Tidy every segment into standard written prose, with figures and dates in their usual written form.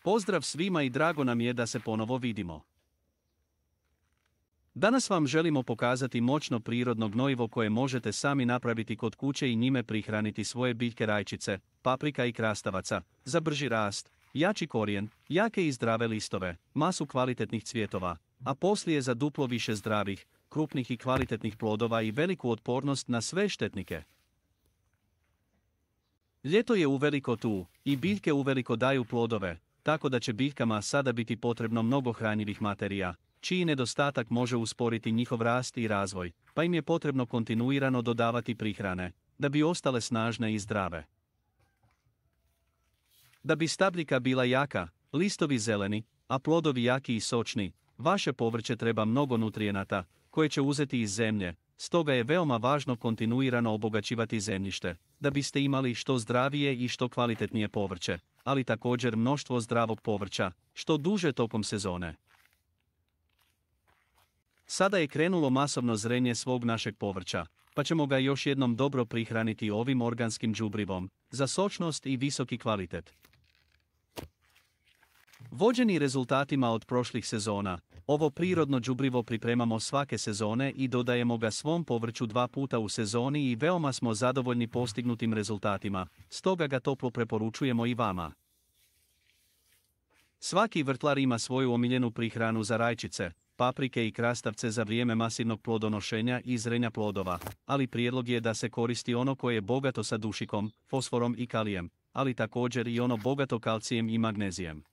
Pozdrav svima i drago nam je da se ponovo vidimo. Danas vam želimo pokazati moćno prirodno gnojivo koje možete sami napraviti kod kuće i njime prihraniti svoje biljke rajčice, paprika i krastavaca, za brži rast, jači korijen, jake i zdrave listove, masu kvalitetnih cvjetova, a poslije za duplo više zdravih, krupnih i kvalitetnih plodova i veliku otpornost na sve štetnike. Ljeto je uveliko tu, i biljke uveliko daju plodove, tako da će biljkama sada biti potrebno mnogo hranjivih materija, čiji nedostatak može usporiti njihov rast i razvoj, pa im je potrebno kontinuirano dodavati prihrane, da bi ostale snažne i zdrave. Da bi stabljika bila jaka, listovi zeleni, a plodovi jaki i sočni, vaše povrće treba mnogo nutrijenata, koje će uzeti iz zemlje, stoga je veoma važno kontinuirano obogaćivati zemljište, da biste imali što zdravije i što kvalitetnije povrće, ali također mnoštvo zdravog povrća, što duže tokom sezone. Sada je krenulo masovno zrenje svog našeg povrća, pa ćemo ga još jednom dobro prihraniti ovim organskim đubrivom, za sočnost i visoki kvalitet. Vođeni rezultatima od prošlih sezona, ovo prirodno đubrivo pripremamo svake sezone i dodajemo ga svom povrću 2 puta u sezoni i veoma smo zadovoljni postignutim rezultatima, stoga ga toplo preporučujemo i vama. Svaki vrtlar ima svoju omiljenu prihranu za rajčice, paprike i krastavce za vrijeme masivnog plodonošenja i zrenja plodova, ali prijedlog je da se koristi ono koje je bogato sa dušikom, fosforom i kalijem, ali također i ono bogato kalcijem i magnezijem.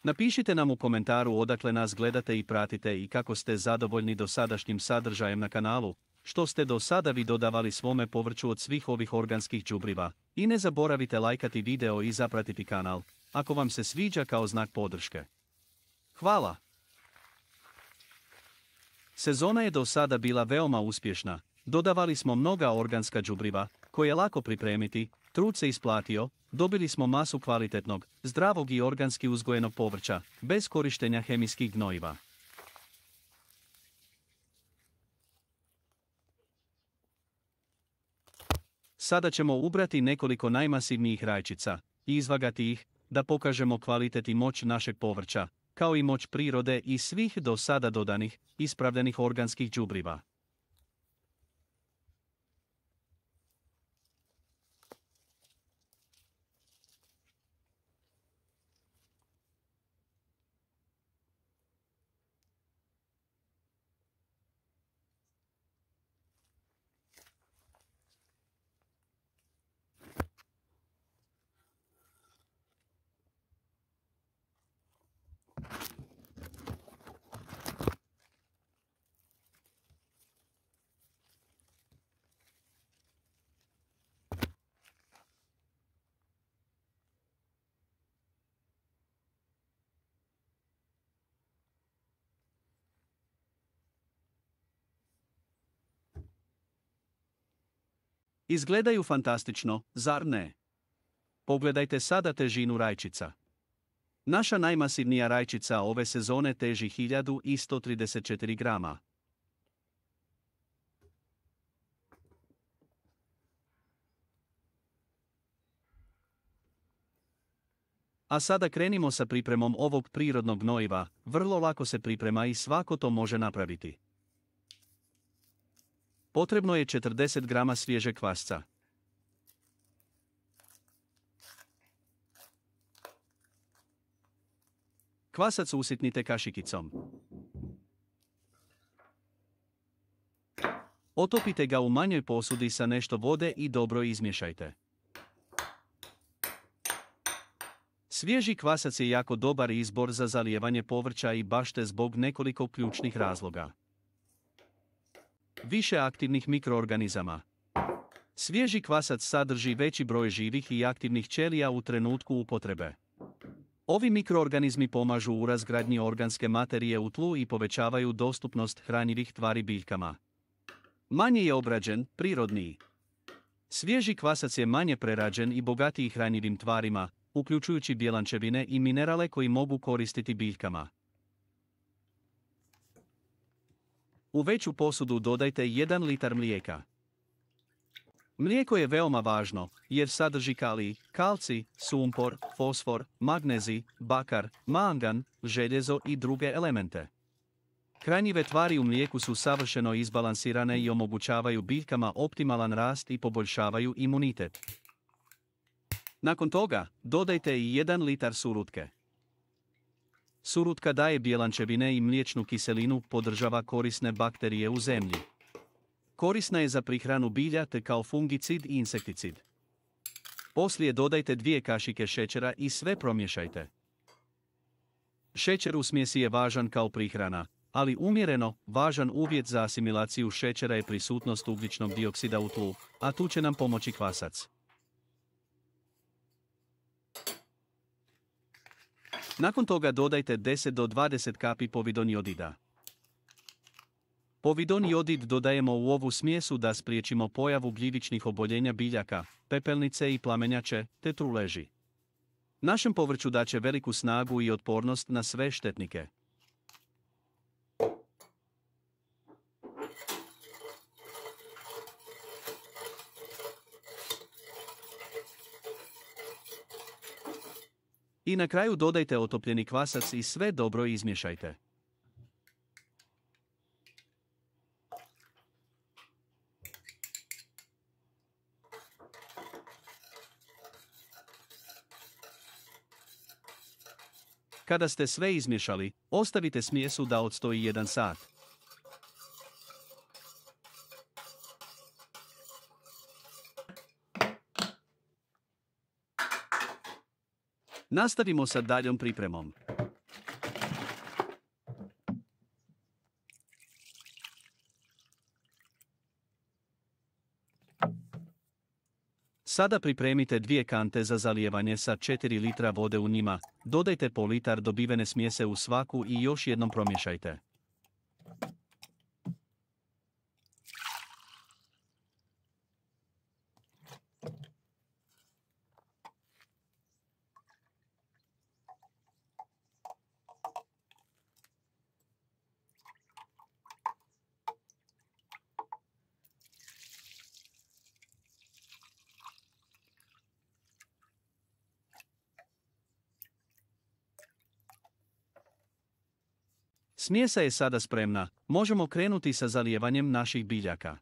Napišite nam u komentaru odakle nas gledate i pratite i kako ste zadovoljni dosadašnjim sadržajem na kanalu, što ste do sada vi dodavali svome povrću od svih ovih organskih đubriva, i ne zaboravite lajkati video i zapratiti kanal, ako vam se sviđa kao znak podrške. Hvala! Sezona je do sada bila veoma uspješna, dodavali smo mnoga organska đubriva, koje je lako pripremiti, trud se isplatio, dobili smo masu kvalitetnog, zdravog i organski uzgojenog povrća, bez korištenja hemijskih gnojiva. Sada ćemo ubrati nekoliko najmasivnijih rajčica i izvagati ih, da pokažemo kvalitet i moć našeg povrća, kao i moć prirode i svih do sada dodanih, ispravljenih organskih đubriva. Izgledaju fantastično, zar ne? Pogledajte sada težinu rajčica. Naša najmasivnija rajčica ove sezone teži 1134 grama. A sada krenimo sa pripremom ovog prirodnog gnojiva, vrlo lako se priprema i svako to može napraviti. Potrebno je 40 grama svježeg kvasca. Kvasac usitnite kašikicom. Otopite ga u manjoj posudi sa nešto vode i dobro izmiješajte. Svježi kvasac je jako dobar izbor za zalijevanje povrća i bašte zbog nekoliko ključnih razloga. Više aktivnih mikroorganizama. Svježi kvasac sadrži veći broj živih i aktivnih ćelija u trenutku upotrebe. Ovi mikroorganizmi pomažu u razgradnji organske materije u tlu i povećavaju dostupnost hranjivih tvari biljkama. Manje je obrađen, prirodniji. Svježi kvasac je manje prerađen i bogatiji hranjivim tvarima, uključujući bjelančevine i minerale koji mogu koristiti biljkama. U veću posudu dodajte 1 litar mlijeka. Mlijeko je veoma važno, jer sadrži kalij, kalcij, sumpor, fosfor, magnezij, bakar, mangan, željezo i druge elemente. Hranjive tvari u mlijeku su savršeno izbalansirane i omogućavaju biljkama optimalan rast i poboljšavaju imunitet. Nakon toga, dodajte i 1 litar surutke. Surutka daje bjelančevine i mliječnu kiselinu, podržava korisne bakterije u zemlji. Korisna je za prihranu bilja te kao fungicid i insekticid. Poslije dodajte 2 kašike šećera i sve promješajte. Šećer u smjesi je važan kao prihrana, ali umjereno, važan uvjet za asimilaciju šećera je prisutnost ugljičnog dioksida u tlu, a tu će nam pomoći kvasac. Nakon toga dodajte 10 do 20 kapi povidon jodida. Povidon jodid dodajemo u ovu smjesu da spriječimo pojavu gljivičnih oboljenja biljaka, pepelnice i plamenjače, te truleži. Našem povrću daće veliku snagu i otpornost na sve štetnike. I na kraju dodajte otopljeni kvasac i sve dobro izmiješajte. Kada ste sve izmiješali, ostavite smjesu da odstoji 1 sat. Nastavimo sa daljom pripremom. Sada pripremite 2 kante za zalijevanje sa 4 litra vode u njima, dodajte pol litar dobivene smjese u svaku i još jednom promješajte. Smjesa je sada spremna, možemo krenuti sa zalijevanjem naših biljaka.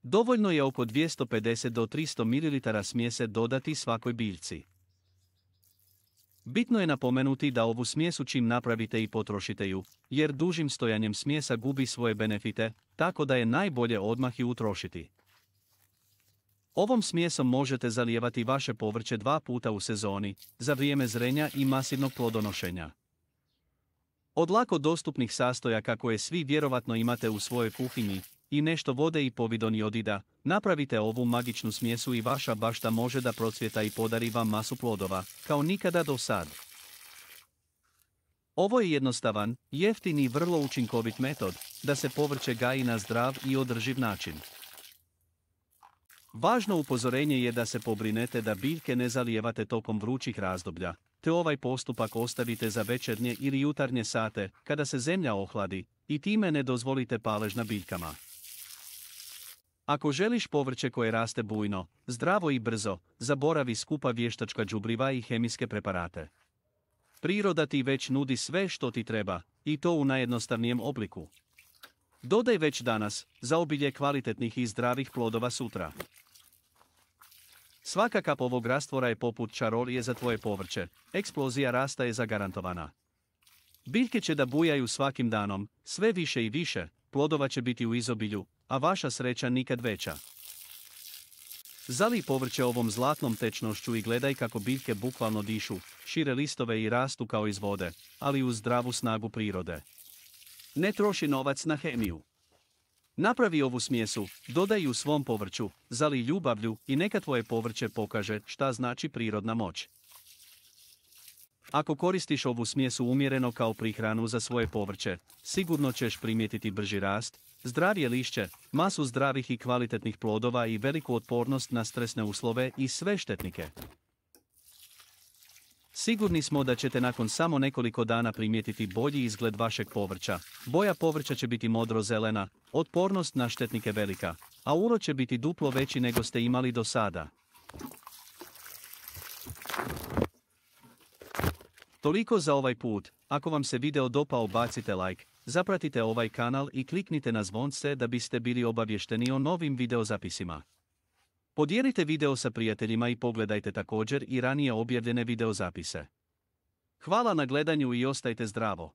Dovoljno je oko 250 do 300 ml smjese dodati svakoj biljci. Bitno je napomenuti da ovu smjesu čim napravite i potrošite ju, jer dužim stojanjem smjesa gubi svoje benefite, tako da je najbolje odmah i utrošiti. Ovom smjesom možete zalijevati vaše povrće 2 puta u sezoni, za vrijeme zrenja i masivnog plodonošenja. Od lako dostupnih sastojaka koje svi vjerovatno imate u svojoj kuhinji, i nešto vode i povidon jodida, napravite ovu magičnu smjesu i vaša bašta može da procvjeta i podari vam masu plodova, kao nikada do sad. Ovo je jednostavan, jeftin i vrlo učinkovit metod, da se povrće gaji na zdrav i održiv način. Važno upozorenje je da se pobrinete da biljke ne zalijevate tokom vrućih razdoblja, te ovaj postupak ostavite za večernje ili jutarnje sate, kada se zemlja ohladi, i time ne dozvolite palež na biljkama. Ako želiš povrće koje raste bujno, zdravo i brzo, zaboravi skupa vještačka đubriva i hemijske preparate. Priroda ti već nudi sve što ti treba, i to u najjednostavnijem obliku. Dodaj već danas, za obilje kvalitetnih i zdravih plodova sutra. Svaka kap ovog rastvora je poput čarolije za tvoje povrće, eksplozija rasta je zagarantovana. Biljke će da bujaju svakim danom, sve više i više, plodova će biti u izobilju, a vaša sreća nikad veća. Zalij povrće ovom zlatnom tečnošću i gledaj kako biljke bukvalno dišu, šire listove i rastu kao iz vode, ali uz zdravu snagu prirode. Ne troši novac na hemiju. Napravi ovu smjesu, dodaj ju svom povrću, zalij ljubavlju i neka tvoje povrće pokaže šta znači prirodna moć. Ako koristiš ovu smjesu umjereno kao prihranu za svoje povrće, sigurno ćeš primijetiti brži rast, zdravije lišće, masu zdravih i kvalitetnih plodova i veliku otpornost na stresne uslove i sve štetnike. Sigurni smo da ćete nakon samo nekoliko dana primijetiti bolji izgled vašeg povrća. Boja povrća će biti modro zelena, otpornost na štetnike velika, a urod će biti duplo veći nego ste imali do sada. Toliko za ovaj put. Ako vam se video dopao bacite like, zapratite ovaj kanal i kliknite na zvonce da biste bili obavješteni o novim videozapisima. Podijelite video sa prijateljima i pogledajte također i ranije objavljene videozapise. Hvala na gledanju i ostajte zdravo.